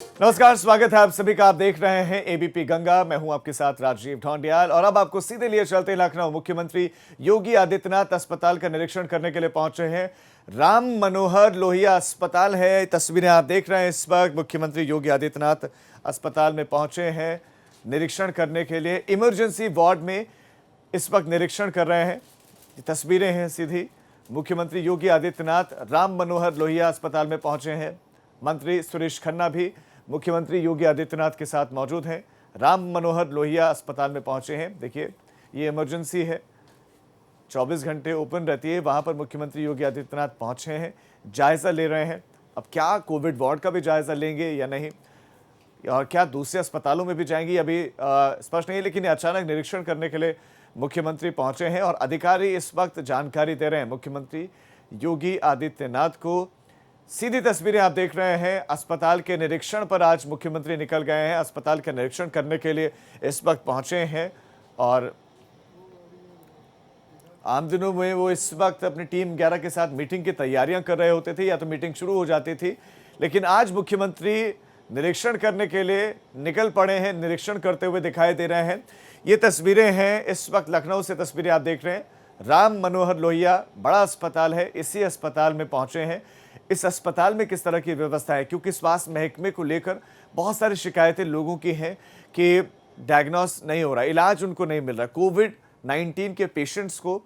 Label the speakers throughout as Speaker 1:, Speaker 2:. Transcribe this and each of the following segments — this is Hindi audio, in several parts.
Speaker 1: नमस्कार, स्वागत है आप सभी का। आप देख रहे हैं एबीपी गंगा। मैं हूं आपके साथ राजीव ढोंडियाल और अब आपको सीधे लिए चलते हैं लखनऊ। मुख्यमंत्री योगी आदित्यनाथ अस्पताल का निरीक्षण करने के लिए पहुंचे हैं। राम मनोहर लोहिया अस्पताल है, तस्वीरें आप देख रहे हैं इस वक्त। मुख्यमंत्री योगी आदित्यनाथ अस्पताल में पहुंचे हैं निरीक्षण करने के लिए। इमरजेंसी वार्ड में इस वक्त निरीक्षण कर रहे हैं। ये तस्वीरें हैं सीधी। मुख्यमंत्री योगी आदित्यनाथ राम मनोहर लोहिया अस्पताल में पहुंचे हैं। मंत्री सुरेश खन्ना भी मुख्यमंत्री योगी आदित्यनाथ के साथ मौजूद हैं। राम मनोहर लोहिया अस्पताल में पहुंचे हैं। देखिए, ये इमरजेंसी है, 24 घंटे ओपन रहती है। वहां पर मुख्यमंत्री योगी आदित्यनाथ पहुंचे हैं, जायजा ले रहे हैं। अब क्या कोविड वार्ड का भी जायजा लेंगे या नहीं, और क्या दूसरे अस्पतालों में भी जाएंगे, अभी स्पष्ट नहीं है। लेकिन अचानक निरीक्षण करने के लिए मुख्यमंत्री पहुंचे हैं और अधिकारी इस वक्त जानकारी दे रहे हैं मुख्यमंत्री योगी आदित्यनाथ को। सीधी तस्वीरें आप देख रहे हैं। अस्पताल के निरीक्षण पर आज मुख्यमंत्री निकल गए हैं। अस्पताल का निरीक्षण करने के लिए इस वक्त पहुंचे हैं और आम दिनों में वो इस वक्त अपनी टीम 11 के साथ मीटिंग की तैयारियां कर रहे होते थे, या तो मीटिंग शुरू हो जाती थी। लेकिन आज मुख्यमंत्री निरीक्षण करने के लिए निकल पड़े हैं, निरीक्षण करते हुए दिखाई दे रहे हैं। ये तस्वीरें हैं इस वक्त लखनऊ से, तस्वीरें आप देख रहे हैं। राम मनोहर लोहिया बड़ा अस्पताल है, इसी अस्पताल में पहुंचे हैं। इस अस्पताल में किस तरह की व्यवस्था है, क्योंकि स्वास्थ्य महकमे को लेकर बहुत सारी शिकायतें लोगों की हैं कि डायग्नोस नहीं हो रहा, इलाज उनको नहीं मिल रहा। कोविड-19 के पेशेंट्स को,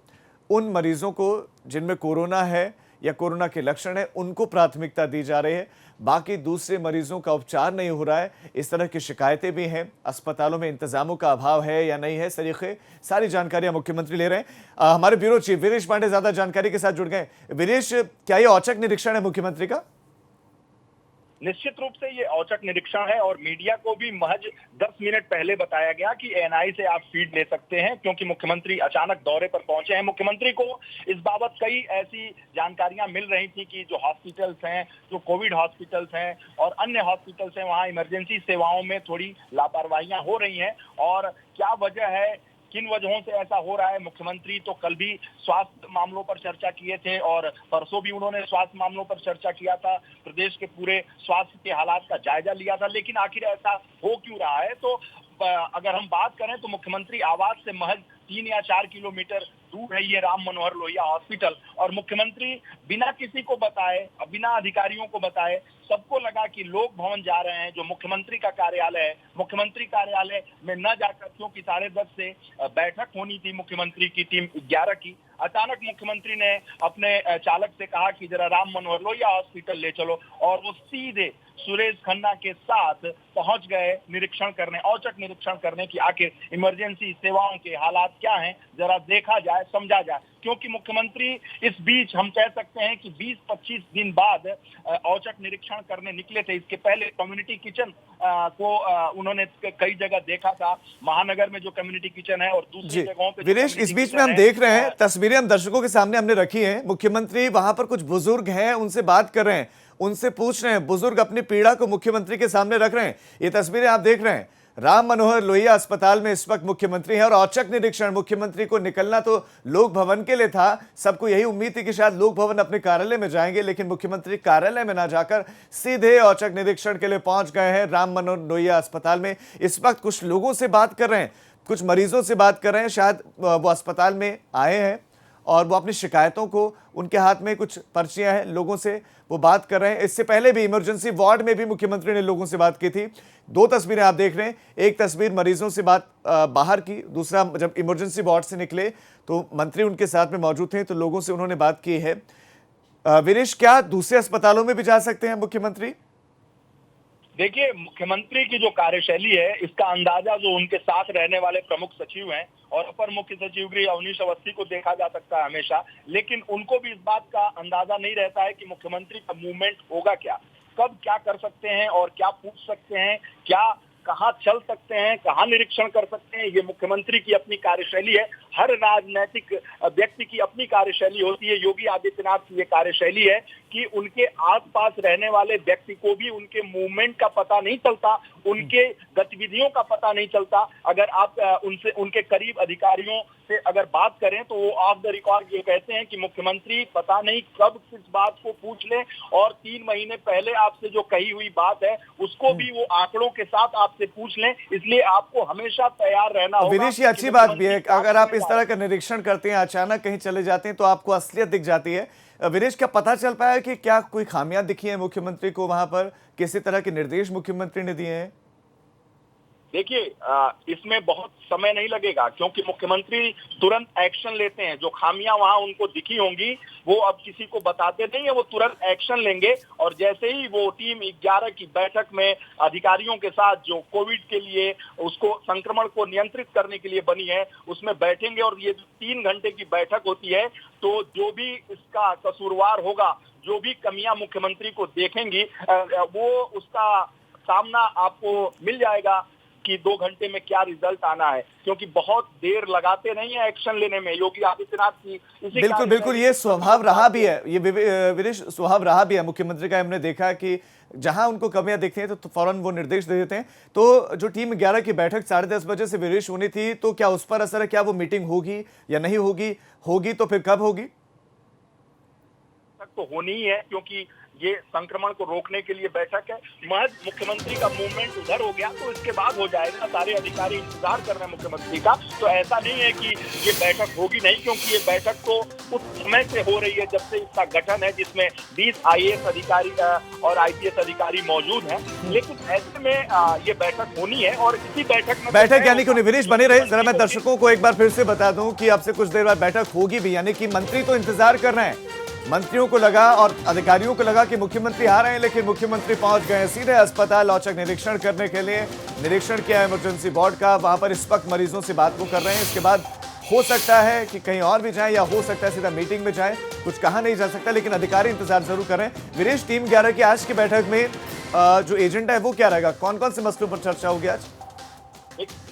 Speaker 1: उन मरीजों को जिनमें कोरोना है या कोरोना के लक्षण है, उनको प्राथमिकता दी जा रही है। बाकी दूसरे मरीजों का उपचार नहीं हो रहा है। इस तरह की शिकायतें भी हैं। अस्पतालों में इंतजामों का अभाव है या नहीं है, सारी जानकारियां मुख्यमंत्री ले रहे हैं। हमारे ब्यूरो चीफ वीरेश पांडे ज्यादा जानकारी के साथ जुड़ गए। वीरेश, क्या ये औचक निरीक्षण है मुख्यमंत्री का?
Speaker 2: निश्चित रूप से ये औचक निरीक्षण है और मीडिया को भी महज 10 मिनट पहले बताया गया कि एएनआई से आप फीड ले सकते हैं, क्योंकि मुख्यमंत्री अचानक दौरे पर पहुंचे हैं। मुख्यमंत्री को इस बाबत कई ऐसी जानकारियां मिल रही थी कि जो हॉस्पिटल्स हैं, जो कोविड हॉस्पिटल्स हैं और अन्य हॉस्पिटल्स हैं, वहां इमरजेंसी सेवाओं में थोड़ी लापरवाहियां हो रही हैं। और क्या वजह है, किन वजहों से ऐसा हो रहा है। मुख्यमंत्री तो कल भी स्वास्थ्य मामलों पर चर्चा किए थे और परसों भी उन्होंने स्वास्थ्य मामलों पर चर्चा किया था, प्रदेश के पूरे स्वास्थ्य के हालात का जायजा लिया था। लेकिन आखिर ऐसा हो क्यों रहा है? तो अगर हम बात करें तो मुख्यमंत्री आवास से महज 3 या 4 किलोमीटर दूर है ये राम मनोहर लोहिया हॉस्पिटल, और मुख्यमंत्री बिना किसी को बताए, बिना अधिकारियों को बताए, सबको लगा कि लोक भवन जा रहे हैं, जो मुख्यमंत्री का कार्यालय है। मुख्यमंत्री कार्यालय में न जाकर, क्योंकि 10:30 से बैठक होनी थी मुख्यमंत्री की टीम 11 की, अचानक मुख्यमंत्री ने अपने चालक से कहा कि जरा राम मनोहर लोहिया हॉस्पिटल ले चलो, और वो सीधे सुरेश खन्ना के साथ पहुंच गए निरीक्षण करने, औचक निरीक्षण करने की आखिर इमरजेंसी सेवाओं के हालात क्या हैं, जरा देखा जाए, समझा जाए। क्योंकि मुख्यमंत्री इस बीच हम कह सकते हैं कि 20-25 दिन बाद औचक निरीक्षण करने निकले थे। इसके पहले कम्युनिटी किचन को उन्होंने कई जगह देखा था, महानगर में जो कम्युनिटी किचन है और दूसरी जगहों पे।
Speaker 1: वीरेश, इस बीच में हम देख रहे हैं तस्वीरें, हम दर्शकों के सामने हमने रखी हैं। मुख्यमंत्री वहां पर कुछ बुजुर्ग हैं, उनसे बात कर रहे हैं, उनसे पूछ रहे हैं। बुजुर्ग अपनी पीड़ा को मुख्यमंत्री के सामने रख रहे हैं। ये तस्वीरें आप देख रहे हैं। राम मनोहर लोहिया अस्पताल में इस वक्त मुख्यमंत्री है और औचक निरीक्षण। मुख्यमंत्री को निकलना तो लोक भवन के लिए था, सबको यही उम्मीद थी कि शायद लोक भवन अपने कार्यालय में जाएंगे, लेकिन मुख्यमंत्री कार्यालय में ना जाकर सीधे औचक निरीक्षण के लिए पहुंच गए हैं राम मनोहर लोहिया अस्पताल में। इस वक्त कुछ लोगों से बात कर रहे हैं, कुछ मरीजों से बात कर रहे हैं। शायद वो अस्पताल में आए हैं और वो अपनी शिकायतों को, उनके हाथ में कुछ पर्चियां हैं, लोगों से वो बात कर रहे हैं। इससे पहले भी इमरजेंसी वार्ड में भी मुख्यमंत्री ने लोगों से बात की थी। 2 तस्वीरें आप देख रहे हैं। एक तस्वीर मरीजों से बात बाहर की, दूसरा जब इमरजेंसी वार्ड से निकले तो मंत्री उनके साथ में मौजूद थे, तो लोगों से उन्होंने बात की है। वीरेश, क्या दूसरे अस्पतालों में भी जा सकते हैं मुख्यमंत्री?
Speaker 2: देखिए, मुख्यमंत्री की जो कार्यशैली है, इसका अंदाजा जो उनके साथ रहने वाले प्रमुख सचिव हैं और अपर मुख्य सचिव गृह अवनीश अवस्थी को देखा जा सकता है हमेशा, लेकिन उनको भी इस बात का अंदाजा नहीं रहता है कि मुख्यमंत्री का मूवमेंट होगा क्या, कब क्या कर सकते हैं और क्या पूछ सकते हैं, क्या कहाँ चल सकते हैं, कहाँ निरीक्षण कर सकते हैं। ये मुख्यमंत्री की अपनी कार्यशैली है। हर राजनीतिक व्यक्ति की अपनी कार्यशैली होती है। योगी आदित्यनाथ की ये कार्यशैली है कि उनके आसपास रहने वाले व्यक्ति को भी उनके मूवमेंट का पता नहीं चलता, उनके गतिविधियों का पता नहीं चलता, अगर आप उनसे, उनके करीब अधिकारियों से अगर बात करें तो वो ऑफ द रिकॉर्ड ये कहते हैं कि मुख्यमंत्री पता नहीं कब किस बात को पूछ ले, और 3 महीने पहले आपसे जो कही हुई बात है उसको भी वो आंकड़ों के साथ आपसे पूछ लें, इसलिए आपको हमेशा तैयार रहना होगा।
Speaker 1: विनेश, ये अच्छी बात भी है, अगर आप इस तरह का निरीक्षण करते हैं, अचानक कहीं चले जाते हैं तो आपको असलियत दिख जाती है। विनेश, क्या पता चल पाया कि क्या कोई खामियां दिखी है मुख्यमंत्री को वहां पर, किसी तरह के निर्देश मुख्यमंत्री ने दिए हैं?
Speaker 2: देखिए, इसमें बहुत समय नहीं लगेगा क्योंकि मुख्यमंत्री तुरंत एक्शन लेते हैं। जो खामियां वहां उनको दिखी होंगी वो अब किसी को बताते नहीं है, वो तुरंत एक्शन लेंगे। और जैसे ही वो टीम 11 की बैठक में अधिकारियों के साथ जो कोविड के लिए उसको संक्रमण को नियंत्रित करने के लिए बनी है उसमें बैठेंगे, और ये 3 घंटे की बैठक होती है, तो जो भी इसका कसूरवार होगा, जो भी कमियां मुख्यमंत्री को देखेंगी वो उसका सामना आपको मिल जाएगा कि 2 घंटे में क्या रिजल्ट आना है, क्योंकि बहुत देर लगाते नहीं है एक्शन लेने में योगी आदित्यनाथ की।
Speaker 1: बिल्कुल बिल्कुल, ये स्वभाव रहा भी है, ये विनेश स्वभाव रहा भी है मुख्यमंत्री का। हमने देखा कि जहां उनको कमियां दिखती हैं तो फौरन वो निर्देश दे देते हैं। तो जो टीम 11 की बैठक 10:30 बजे से विनेश होनी थी, तो क्या उस पर असर है? क्या वो मीटिंग होगी या नहीं होगी? होगी तो फिर कब होगी?
Speaker 2: तो होनी ही है, क्योंकि ये संक्रमण को रोकने के लिए बैठक है। महज मुख्यमंत्री का मूवमेंट उधर हो गया तो इसके बाद हो जाएगा। सारे अधिकारी इंतजार कर रहे हैं मुख्यमंत्री का। तो ऐसा नहीं है कि ये बैठक होगी नहीं, क्योंकि ये बैठक तो उस समय से हो रही है जब से इसका गठन है, जिसमें 20 IAS अधिकारी और IPS अधिकारी मौजूद हैं। लेकिन ऐसे में ये बैठक होनी है, और इसी बैठक में
Speaker 1: बैठक यानी कि विनेश बने रहे। जरा मैं दर्शकों को एक बार फिर से बता दूं कि आपसे कुछ देर बाद बैठक होगी भी, यानी कि मंत्री तो इंतजार कर रहे हैं। मंत्रियों को लगा और अधिकारियों को लगा कि मुख्यमंत्री आ रहे हैं, लेकिन मुख्यमंत्री पहुंच गए सीधे अस्पताल औचक निरीक्षण करने के लिए। निरीक्षण किया इमरजेंसी वार्ड का, वहां पर इस वक्त मरीजों से बात को कर रहे हैं। इसके बाद हो सकता है कि कहीं और भी जाए, या हो सकता है सीधा मीटिंग में जाए, कुछ कहा नहीं जा सकता, लेकिन अधिकारी इंतजार जरूर कर रहे हैं। विनेश, टीम 11 की आज की बैठक में जो एजेंडा है वो क्या रहेगा? कौन कौन से मसलों पर चर्चा होगी आज?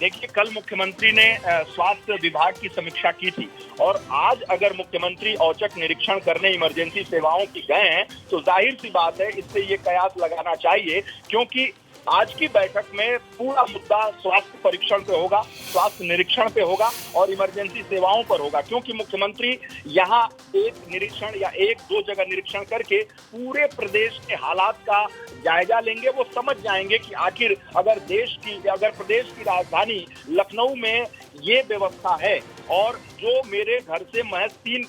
Speaker 2: देखिए, कल मुख्यमंत्री ने स्वास्थ्य विभाग की समीक्षा की थी, और आज अगर मुख्यमंत्री औचक निरीक्षण करने इमरजेंसी सेवाओं की गए हैं तो जाहिर सी बात है इससे ये कयास लगाना चाहिए, क्योंकि आज की बैठक में पूरा मुद्दा स्वास्थ्य परीक्षण पे होगा, स्वास्थ्य निरीक्षण पे होगा और इमरजेंसी सेवाओं पर होगा। क्योंकि मुख्यमंत्री यहाँ एक निरीक्षण या 1-2 जगह निरीक्षण करके पूरे प्रदेश के हालात का जायजा लेंगे। वो समझ जाएंगे कि आखिर अगर प्रदेश की राजधानी लखनऊ में ये व्यवस्था है, और जो मेरे घर से महज 3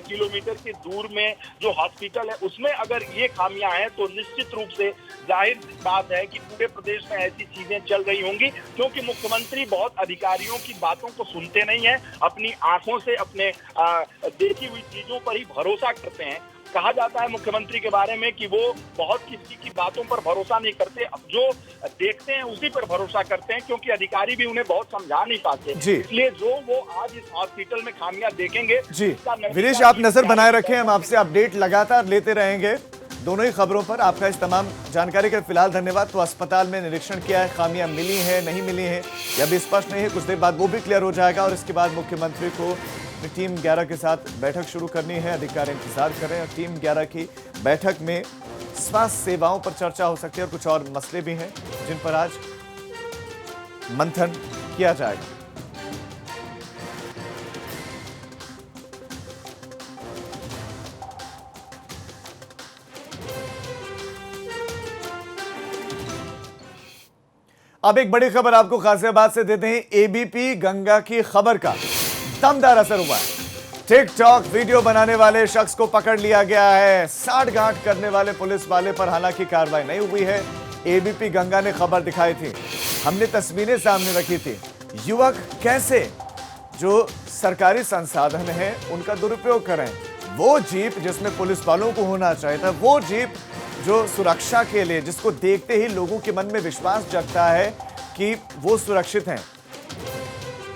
Speaker 2: किलोमीटर की दूर में जो हॉस्पिटल है उसमें अगर ये खामियां हैं, तो निश्चित रूप से जाहिर बात है कि पूरे प्रदेश में ऐसी चीजें चल रही होंगी। क्योंकि मुख्यमंत्री बहुत अधिकारियों की बातों को सुनते नहीं है, अपनी आंखों से अपने देखी हुई चीजों पर ही भरोसा करते हैं। कहा जाता है मुख्यमंत्री के बारे में कि वो बहुत किसी की बातों पर भरोसा नहीं करते, अब जो देखते हैं उसी पर भरोसा करते हैं, क्योंकि अधिकारी भी उन्हें बहुत समझा नहीं पाते। इसलिए जो वो आज इस हॉस्पिटल में खामियां देखेंगे
Speaker 1: जी। विनेश, आप नजर बनाए रखें, हम आपसे अपडेट लगातार लेते रहेंगे दोनों ही खबरों पर। आपका इस तमाम जानकारी के फिलहाल धन्यवाद। तो अस्पताल में निरीक्षण किया है, खामियां मिली हैं नहीं मिली हैं यह भी स्पष्ट नहीं है, कुछ देर बाद वो भी क्लियर हो जाएगा। और इसके बाद मुख्यमंत्री को टीम 11 के साथ बैठक शुरू करनी है, अधिकारी इंतजार कर रहे हैं। और टीम 11 की बैठक में स्वास्थ्य सेवाओं पर चर्चा हो सकती है, और कुछ और मसले भी हैं जिन पर आज मंथन किया जाएगा। अब एक बड़ी खबर आपको गाजियाबाद से देते हैं। एबीपी गंगा की खबर का दमदार असर हुआ है। टिकटॉक वीडियो बनाने वाले शख्स को पकड़ लिया गया है। साठगांठ करने वाले पुलिस वाले पर हालांकि कार्रवाई नहीं हुई है। एबीपी गंगा ने खबर दिखाई थी, हमने तस्वीरें सामने रखी थी। युवक कैसे जो सरकारी संसाधन है उनका दुरुपयोग करें। वो जीप जिसमें पुलिस वालों को होना चाहिए था, वो जीप जो सुरक्षा के लिए, जिसको देखते ही लोगों के मन में विश्वास जगता है कि वो सुरक्षित हैं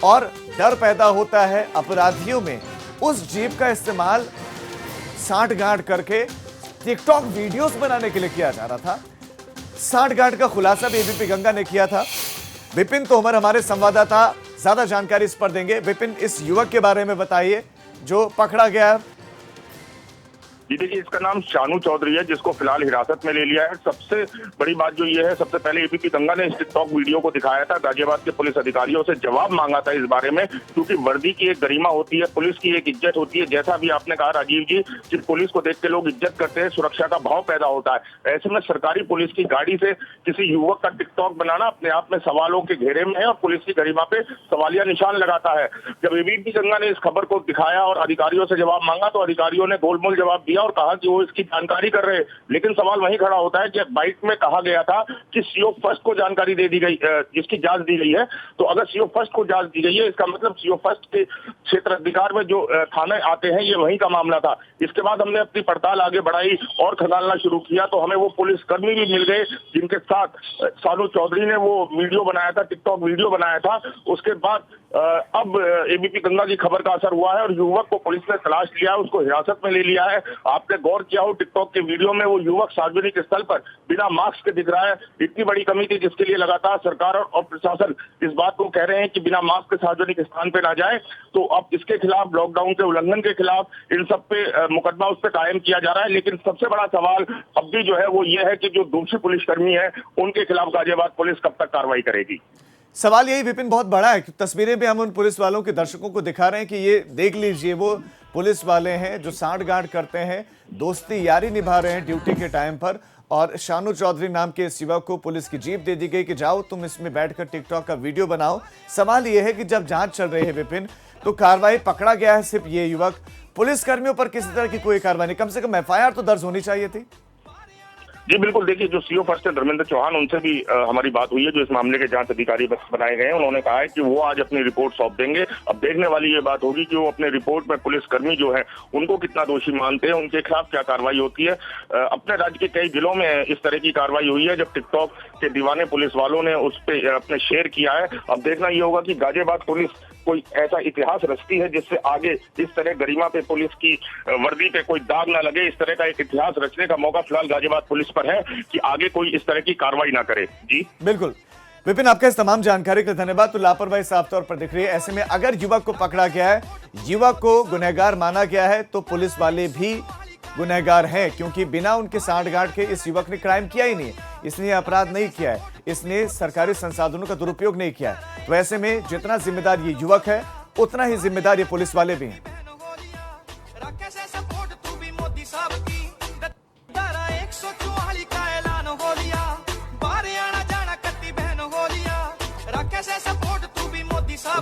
Speaker 1: और डर पैदा होता है अपराधियों में, उस जीप का इस्तेमाल साठगांठ करके टिकटॉक वीडियोस बनाने के लिए किया जा रहा था। साठगांठ का खुलासा भी एबीपी गंगा ने किया था। विपिन तोमर हमारे संवाददाता ज्यादा जानकारी इस पर देंगे। विपिन, इस युवक के बारे में बताइए जो पकड़ा गया।
Speaker 3: जी देखिए, इसका नाम शानू चौधरी है, जिसको फिलहाल हिरासत में ले लिया है। सबसे बड़ी बात जो ये है, सबसे पहले एबीपी गंगा ने इस टिकटॉक वीडियो को दिखाया था, गाजियाबाद के पुलिस अधिकारियों से जवाब मांगा था इस बारे में, क्योंकि वर्दी की एक गरिमा होती है, पुलिस की एक इज्जत होती है। जैसा भी आपने कहा राजीव जी, कि पुलिस को देख के लोग इज्जत करते हैं, सुरक्षा का भाव पैदा होता है। ऐसे में सरकारी पुलिस की गाड़ी से किसी युवक का टिकटॉक बनाना अपने आप में सवालों के घेरे में है और पुलिस की गरिमा पे सवालिया निशान लगाता है। जब एबीपी गंगा ने इस खबर को दिखाया और अधिकारियों से जवाब मांगा, तो अधिकारियों ने गोलमोल जवाब दिया और कहा कि वो इसकी जानकारी कर रहे हैं। लेकिन सवाल वहीं खड़ा होता है कि बाइट में कहा गया था कि सीओ फर्स्ट को जानकारी दे दी गई, जिसकी जांच दी गई है। तो अगर सीओ फर्स्ट को जांच दी गई है, इसका मतलब सीओ फर्स्ट के क्षेत्र अधिकार में जो थाने आते हैं, ये वहीं का मामला था। इसके बाद हमने अपनी पड़ताल आगे बढ़ाई और खंगालना शुरू किया, तो हमें वो पुलिसकर्मी भी मिल गए जिनके साथ शानू चौधरी ने वो वीडियो बनाया था, टिकटॉक वीडियो बनाया था। उसके बाद अब एबीपी गंगा की खबर का असर हुआ है और युवक को पुलिस ने तलाश लिया, उसको हिरासत में ले लिया है। आपने गौर किया हो टिकटॉक के वीडियो में, वो युवक सार्वजनिक स्थल पर बिना मास्क के दिख रहा है। इतनी बड़ी कमी थी, जिसके लिए लगातार सरकार और प्रशासन इस बात को कह रहे हैं कि बिना मास्क के सार्वजनिक स्थान पे ना जाए। तो अब इसके खिलाफ, लॉकडाउन के उल्लंघन के खिलाफ इन सब पे मुकदमा उस पर कायम किया जा रहा है। लेकिन सबसे बड़ा सवाल अब भी जो है वो ये है कि जो दोषी पुलिसकर्मी है, उनके खिलाफ गाजियाबाद पुलिस कब तक कार्रवाई करेगी।
Speaker 1: सवाल यही विपिन बहुत बड़ा है कि तस्वीरें भी हम उन पुलिस वालों के दर्शकों को दिखा रहे हैं कि ये देख लीजिए, वो पुलिस वाले हैं जो सांठ-गांठ करते हैं, दोस्ती यारी निभा रहे हैं ड्यूटी के टाइम पर। और शानू चौधरी नाम के इस युवक को पुलिस की जीप दे दी गई कि जाओ तुम इसमें बैठकर टिकटॉक का वीडियो बनाओ। सवाल ये है कि जब जांच चल रही है विपिन, तो कार्रवाई, पकड़ा गया है सिर्फ ये युवक, पुलिसकर्मियों पर किसी तरह की कोई कार्रवाई नहीं, कम से कम एफआईआर तो दर्ज होनी चाहिए थी।
Speaker 3: जी बिल्कुल, देखिए जो सीओ फर्स्ट है धर्मेंद्र चौहान, उनसे भी हमारी बात हुई है, जो इस मामले के जांच अधिकारी बनाए गए हैं। उन्होंने कहा है कि वो आज अपनी रिपोर्ट सौंप देंगे। अब देखने वाली ये बात होगी कि वो अपने रिपोर्ट में पुलिसकर्मी जो है उनको कितना दोषी मानते हैं, उनके खिलाफ क्या कार्रवाई होती है। अपने राज्य के कई जिलों में इस तरह की कार्रवाई हुई है, जब टिकटॉक के दीवाने पुलिस वालों ने उस पर अपने शेयर किया है। अब देखना ये होगा कि गाजियाबाद पुलिस कोई ऐसा इतिहास रचती है जिससे आगे इस तरह गरिमा पे, पुलिस की वर्दी पे कोई दाग ना लगे। इस तरह का एक इतिहास रचने का मौका फिलहाल गाजियाबाद पुलिस पर है कि आगे कोई इस तरह की कार्रवाई ना करे। जी
Speaker 1: बिल्कुल विपिन, आपका इस तमाम जानकारी के लिए धन्यवाद। तो लापरवाही साफ तौर पर दिख रही है। ऐसे में अगर युवक को पकड़ा गया है, युवक को गुनहगार माना गया है, तो पुलिस वाले भी गुनहगार हैं, क्योंकि बिना उनके सांठ-गांठ के इस युवक ने क्राइम किया ही नहीं है, इसने अपराध नहीं किया है, इसने सरकारी संसाधनों का दुरुपयोग नहीं किया है। तो ऐसे में जितना जिम्मेदार ये युवक है, उतना ही जिम्मेदार ये पुलिस वाले भी हैं।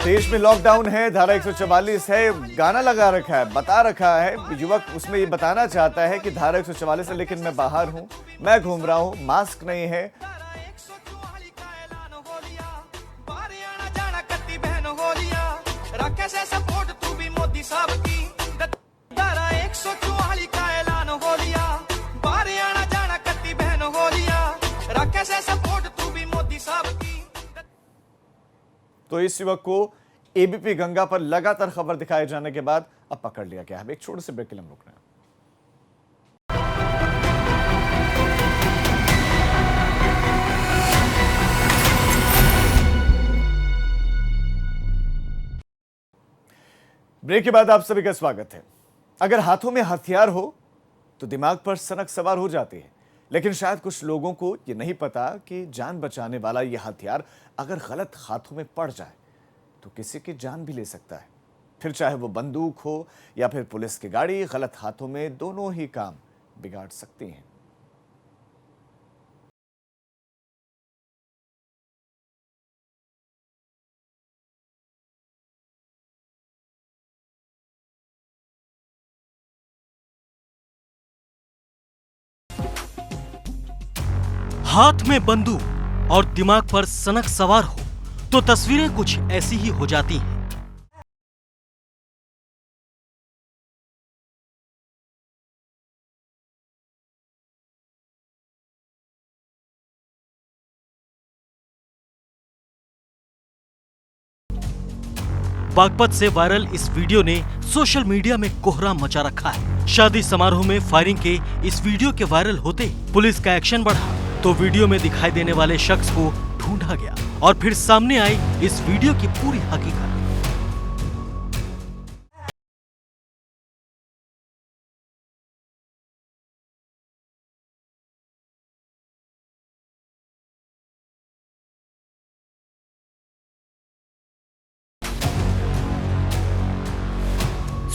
Speaker 1: देश में लॉकडाउन है, धारा 144 है, गाना लगा रखा है, बता रखा है युवक, उसमें ये बताना चाहता है कि धारा 144 है, लेकिन मैं बाहर हूं, मैं घूम रहा हूं, मास्क नहीं है। तो इस युवक को एबीपी गंगा पर लगातार खबर दिखाए जाने के बाद अब पकड़ लिया गया है। एक छोटे से ब्रेक के लिए हम रुक रहे हैं। ब्रेक के बाद आप सभी का स्वागत है। अगर हाथों में हथियार हो तो दिमाग पर सनक सवार हो जाती है, लेकिन शायद कुछ लोगों को यह नहीं पता कि जान बचाने वाला यह हथियार अगर गलत हाथों में पड़ जाए तो किसी की जान भी ले सकता है। फिर चाहे वो बंदूक हो या फिर पुलिस की गाड़ी, गलत हाथों में दोनों ही काम बिगाड़ सकती हैं।
Speaker 4: हाथ में बंदूक और दिमाग पर सनक सवार हो तो तस्वीरें कुछ ऐसी ही हो जाती हैं। बागपत से वायरल इस वीडियो ने सोशल मीडिया में कोहराम मचा रखा है। शादी समारोह में फायरिंग के इस वीडियो के वायरल होते पुलिस का एक्शन बढ़ा तो वीडियो में दिखाई देने वाले शख्स को ढूंढा गया और फिर सामने आई इस वीडियो की पूरी हकीकत।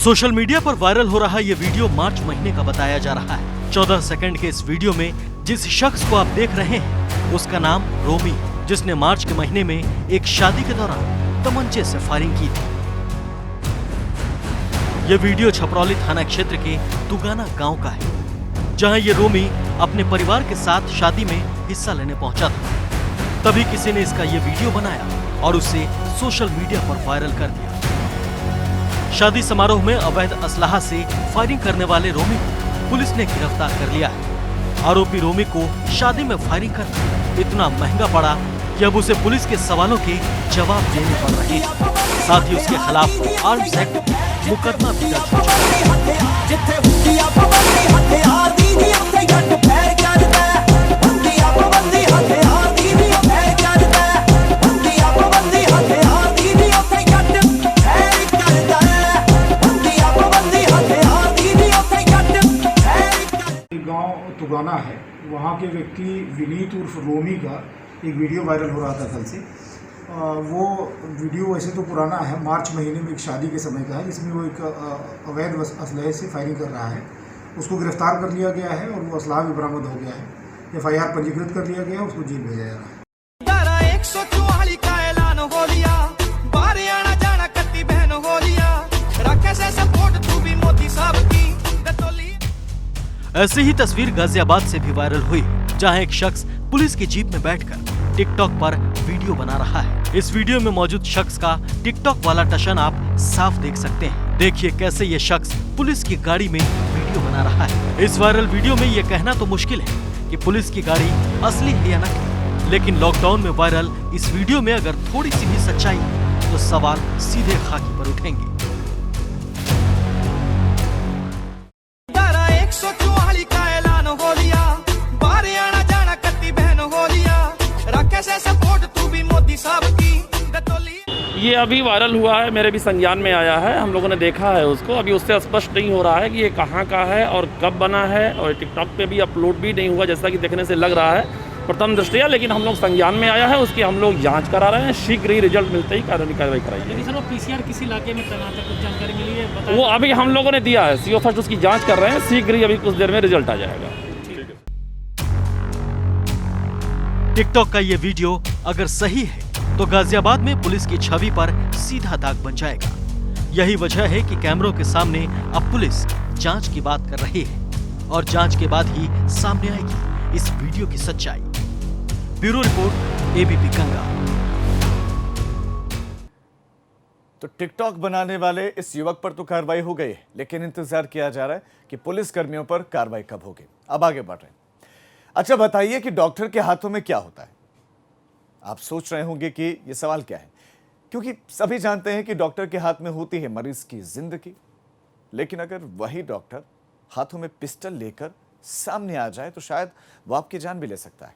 Speaker 4: सोशल मीडिया पर वायरल हो रहा ये वीडियो मार्च महीने का बताया जा रहा है। 14 सेकंड के इस वीडियो में जिस शख्स को आप देख रहे हैं उसका नाम रोमी है, जिसने मार्च के महीने में एक शादी के दौरान तमंचे से फायरिंग की थी। ये वीडियो छपरौली थाना क्षेत्र के तुगाना गांव का है, जहां ये रोमी अपने परिवार के साथ शादी में हिस्सा लेने पहुंचा था। तभी किसी ने इसका ये वीडियो बनाया और उसे सोशल मीडिया पर वायरल कर दिया। शादी समारोह में अवैध असलाहा से फायरिंग करने वाले रोमी को पुलिस ने गिरफ्तार कर लिया है। आरोपी रोमी को शादी में फायरिंग करना इतना महंगा पड़ा कि अब उसे पुलिस के सवालों के जवाब देने पड़ रहे हैं। साथ ही उसके खिलाफ आर्म्स एक्ट मुकदमा भी दर्ज हो
Speaker 5: तुगाना है, वहाँ के व्यक्ति विनीत उर्फ रोमी का एक वीडियो वायरल हो रहा था कल से। वो वीडियो वैसे तो पुराना है, मार्च महीने में एक शादी के समय का है, जिसमें वो एक अवैध असलहे से फायरिंग कर रहा है। उसको गिरफ्तार कर लिया गया है और वो असलाह भी बरामद हो गया है। FIR पंजीकृत कर लिया गया है, उसको जेल भेजा जा रहा है।
Speaker 4: ऐसी ही तस्वीर गाजियाबाद से भी वायरल हुई, जहां एक शख्स पुलिस की जीप में बैठकर टिकटॉक पर वीडियो बना रहा है। इस वीडियो में मौजूद शख्स का टिकटॉक वाला टशन आप साफ देख सकते हैं। देखिए कैसे ये शख्स पुलिस की गाड़ी में वीडियो बना रहा है। इस वायरल वीडियो में ये कहना तो मुश्किल है कि पुलिस की गाड़ी असली है या नकली, लेकिन लॉकडाउन में वायरल इस वीडियो में अगर थोड़ी सी भी सच्चाई है तो सवाल सीधे खाकी पर उठेंगे।
Speaker 6: ये अभी वायरल हुआ है, मेरे भी संज्ञान में आया है। हम लोगों ने देखा है उसको। अभी उससे स्पष्ट नहीं हो रहा है कि ये कहाँ का है और कब बना है, और टिकटॉक पे भी अपलोड भी नहीं हुआ जैसा कि देखने से लग रहा है प्रथम दृष्टया। लेकिन हम लोग संज्ञान में आया है, उसकी हम लोग जांच करा रहे हैं। शीघ्र ही रिजल्ट मिलते ही कार्रवाई कराएंगे।
Speaker 7: लेकिन सर वो PCR किस इलाके में तैनात है, कुछ जानकारी मिली है?
Speaker 6: वो अभी हम लोगों ने दिया है, CO फर्स्ट उसकी जाँच कर रहे हैं। शीघ्र ही अभी कुछ देर में रिजल्ट आ जाएगा।
Speaker 4: टिकटॉक का ये वीडियो अगर सही है तो गाजियाबाद में पुलिस की छवि पर सीधा दाग बन जाएगा। यही वजह है कि कैमरों के सामने अब पुलिस जांच की बात कर रही है और जांच के बाद ही सामने आएगी इस वीडियो की सच्चाई। Bureau report, ABP Ganga.
Speaker 1: तो टिकटॉक बनाने वाले इस युवक पर तो कार्रवाई हो गई, लेकिन इंतजार किया जा रहा है कि पुलिस कर्मियों पर कार्रवाई कब होगी। अब आगे बढ़ रहे हैं। अच्छा बताइए कि डॉक्टर के हाथों में क्या होता है? आप सोच रहे होंगे कि यह सवाल क्या है, क्योंकि सभी जानते हैं कि डॉक्टर के हाथ में होती है मरीज की जिंदगी। लेकिन अगर वही डॉक्टर हाथों में पिस्टल लेकर सामने आ जाए तो शायद वो आपकी जान भी ले सकता है।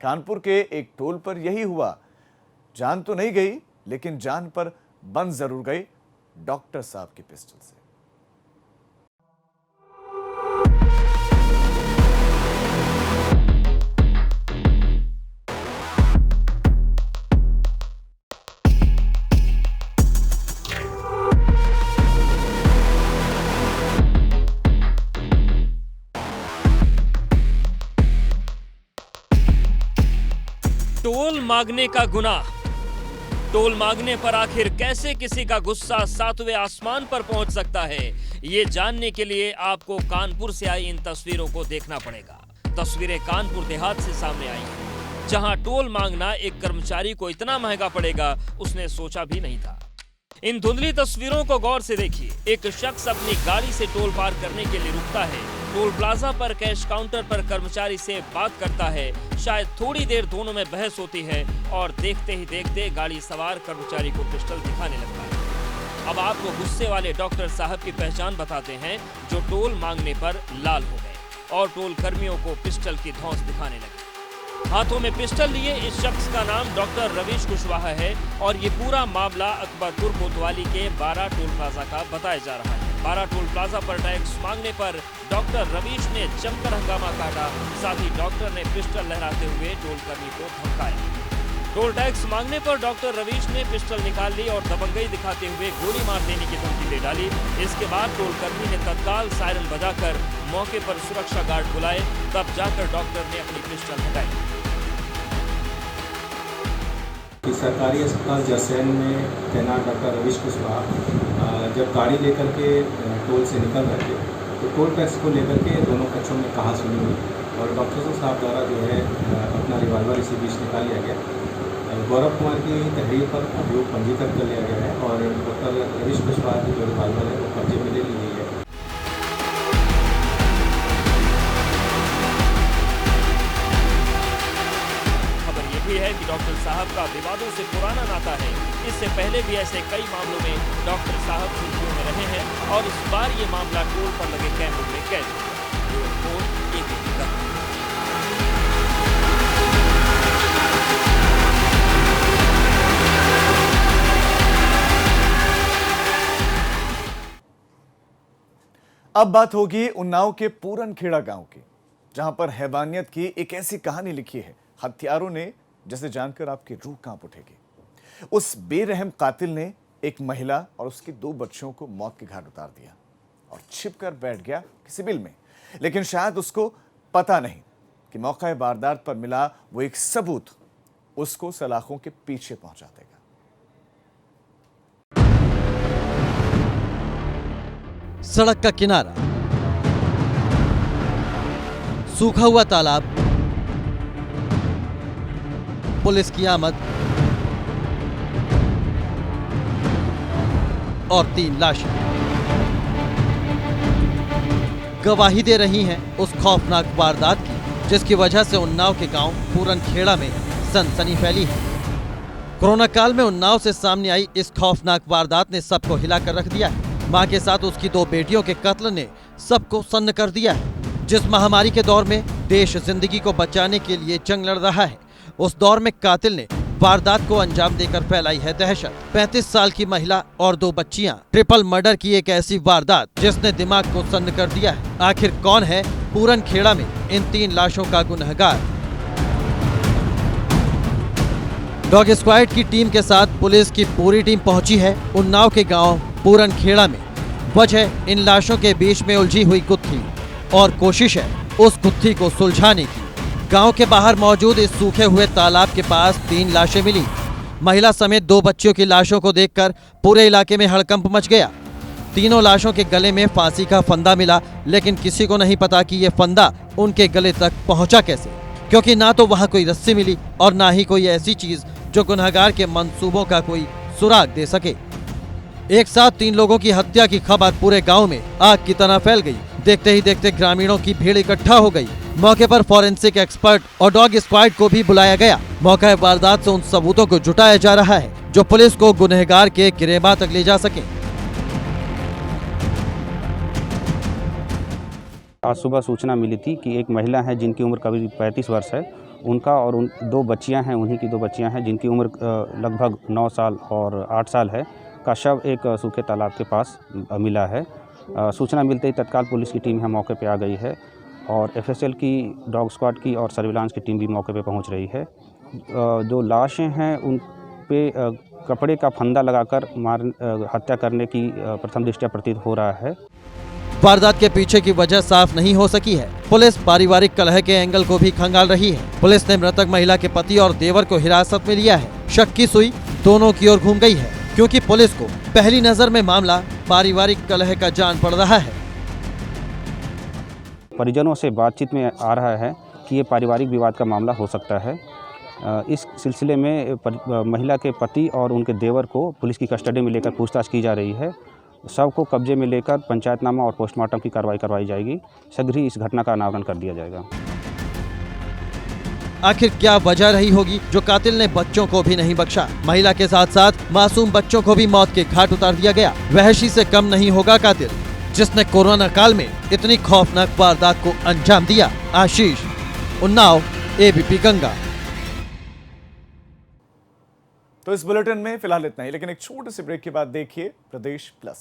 Speaker 1: कानपुर के एक टोल पर यही हुआ। जान तो नहीं गई, लेकिन जान पर बन जरूर गई डॉक्टर साहब की पिस्टल से।
Speaker 8: टोल मांगने का गुनाह। टोल मांगने पर आखिर कैसे किसी का गुस्सा सातवें आसमान पर पहुंच सकता है, ये जानने के लिए आपको कानपुर से आई इन तस्वीरों को देखना पड़ेगा। तस्वीरें कानपुर देहात से सामने आई हैं, जहां टोल मांगना एक कर्मचारी को इतना महंगा पड़ेगा उसने सोचा भी नहीं था। इन धुंधली तस्वीरों को गौर से देखिए। एक शख्स अपनी गाड़ी से टोल पार करने के लिए रुकता है। टोल प्लाजा पर कैश काउंटर पर कर्मचारी से बात करता है। शायद थोड़ी देर दोनों में बहस होती है और देखते ही देखते गाड़ी सवार कर्मचारी को पिस्टल दिखाने लगता है। अब आपको गुस्से वाले डॉक्टर साहब की पहचान बताते हैं, जो टोल मांगने पर लाल हो गए और टोल कर्मियों को पिस्टल की धौंस दिखाने लगे। हाथों में पिस्टल लिए इस शख्स का नाम डॉक्टर रवीश कुशवाहा है और ये पूरा मामला अकबरपुर कोतवाली के 12 टोल प्लाजा का बताया जा रहा है। 12 टोल प्लाजा पर टैक्स मांगने पर डॉक्टर रवीश ने जमकर हंगामा काटा। साथ ही डॉक्टर ने पिस्टल लहराते हुए टोल कर्मी को धमकाया। टोल टैक्स मांगने पर डॉक्टर रवीश ने पिस्टल निकाल ली और दबंगई दिखाते हुए गोली मार देने की धमकी दे डाली। इसके बाद टोल कर्मी ने तत्काल सायरन बजाकर मौके पर सुरक्षा गार्ड बुलाए, तब जाकर डॉक्टर ने अपनी पिस्टल हटाई।
Speaker 9: सरकारी अस्पताल जसैन में तैनात डॉक्टर रवीश कुशवाहा जब गाड़ी लेकर के टोल से निकल रहे थे तो टोल टैक्स को लेकर के दोनों पक्षों में कहासुनी हुई और डॉक्टर साहब द्वारा जो है अपना रिवाल्वर इसी बीच निकाल लिया गया। गौरव कुमार की तहरीर पर अभियोग पंजीकृत कर लिया गया है और डॉक्टर रवीश कुशवाहा की जो रिवाल्वर है वो कब्जे में ले ली गई है।
Speaker 8: है कि डॉक्टर साहब का विवादों से पुराना नाता है। इससे पहले भी ऐसे कई मामलों में डॉक्टर साहब सुर्खियों में रहे हैं और इस बार ये मामला टोल पर लगे कैमरों में कैद हो गया।
Speaker 1: अब बात होगी उन्नाव के पूरनखेड़ा गांव की, जहां पर हैवानियत की एक ऐसी कहानी लिखी है, हत्यारों ने जिसे जानकर आपकी रूह कांप उठेगी। उस बेरहम कातिल ने एक महिला और उसकी 2 बच्चियों को मौत के घाट उतार दिया और छिपकर बैठ गया किसी बिल में। लेकिन शायद उसको पता नहीं कि मौका वारदात पर मिला वो एक सबूत उसको सलाखों के पीछे पहुंचा देगा।
Speaker 10: सड़क का किनारा, सूखा हुआ तालाब, पुलिस की आमद और 3 लाशें गवाही दे रही हैं उस खौफनाक वारदात की जिसकी वजह से उन्नाव के गांव पूरनखेड़ा में सनसनी फैली है। कोरोना काल में उन्नाव से सामने आई इस खौफनाक वारदात ने सबको हिलाकर रख दिया है। मां के साथ उसकी 2 बेटियों के कत्ल ने सबको सन्न कर दिया है। जिस महामारी के दौर में देश जिंदगी को बचाने के लिए जंग लड़ रहा है, उस दौर में कातिल ने वारदात को अंजाम देकर फैलाई है दहशत। 35 साल की महिला और 2 बच्चियां, ट्रिपल मर्डर की एक ऐसी वारदात जिसने दिमाग को सन्न कर दिया है। आखिर कौन है पूरनखेड़ा में इन 3 लाशों का गुनहगार? डॉग स्क्वाड की टीम के साथ पुलिस की पूरी टीम पहुंची है उन्नाव के गांव पूरनखेड़ा में। वजह इन लाशों के बीच में उलझी हुई गुत्थी और कोशिश है उस गुत्थी को सुलझाने की। गांव के बाहर मौजूद इस सूखे हुए तालाब के पास 3 लाशें मिली। महिला समेत 2 बच्चियों की लाशों को देखकर पूरे इलाके में हड़कंप मच गया। तीनों लाशों के गले में फांसी का फंदा मिला, लेकिन किसी को नहीं पता कि ये फंदा उनके गले तक पहुंचा कैसे, क्योंकि ना तो वहां कोई रस्सी मिली और ना ही कोई ऐसी चीज जो गुनहगार के मंसूबों का कोई सुराग दे सके। एक साथ 3 लोगों की हत्या की खबर पूरे गांव में आग की तरह फैल गई। देखते ही देखते ग्रामीणों की भीड़ इकट्ठा हो गई। मौके पर फॉरेंसिक एक्सपर्ट और डॉग स्क्वाड को भी बुलाया गया। मौका वारदात से उन सबूतों को जुटाया जा रहा है जो पुलिस को गुनहगार के गिरेबान तक ले जा सके।
Speaker 11: आज सुबह सूचना मिली थी कि एक महिला है जिनकी उम्र करीब 35 वर्ष है, उनका और उन 2 बच्चियां हैं, उन्हीं की 2 बच्चियां हैं जिनकी उम्र लगभग 9 साल और 8 साल है, का शव एक सूखे तालाब के पास मिला है। सूचना मिलते ही तत्काल पुलिस की टीम यहाँ मौके पे आ गई है और एफएसएल की, डॉग स्क्वाड की और सर्विलांस की टीम भी मौके पे पहुँच रही है। जो लाशें हैं उन पे कपड़े का फंदा लगाकर हत्या करने की प्रथम दृष्टया प्रतीत हो रहा है।
Speaker 10: वारदात के पीछे की वजह साफ नहीं हो सकी है। पुलिस पारिवारिक कलह के एंगल को भी खंगाल रही है। पुलिस ने मृतक महिला के पति और देवर को हिरासत में लिया है। शक की सुई दोनों की ओर घूम गई है, क्योंकि पुलिस को पहली नजर में मामला पारिवारिक कलह का जान पड़ रहा है।
Speaker 11: परिजनों से बातचीत में आ रहा है कि ये पारिवारिक विवाद का मामला हो सकता है। इस सिलसिले में महिला के पति और उनके देवर को पुलिस की कस्टडी में लेकर पूछताछ की जा रही है। शव को कब्जे में लेकर पंचायतनामा और पोस्टमार्टम की कार्रवाई करवाई जाएगी। शीघ्र ही इस घटना का अनावरण कर दिया जाएगा।
Speaker 10: आखिर क्या वजह रही होगी जो कातिल ने बच्चों को भी नहीं बख्शा? महिला के साथ साथ मासूम बच्चों को भी मौत के घाट उतार दिया गया। वहशी से कम नहीं होगा कातिल जिसने कोरोना काल में इतनी खौफनाक वारदात को अंजाम दिया। आशीष, उन्नाव, एबीपी गंगा।
Speaker 1: तो इस बुलेटिन में फिलहाल इतना ही, लेकिन एक छोटे से ब्रेक के बाद देखिए प्रदेश प्लस।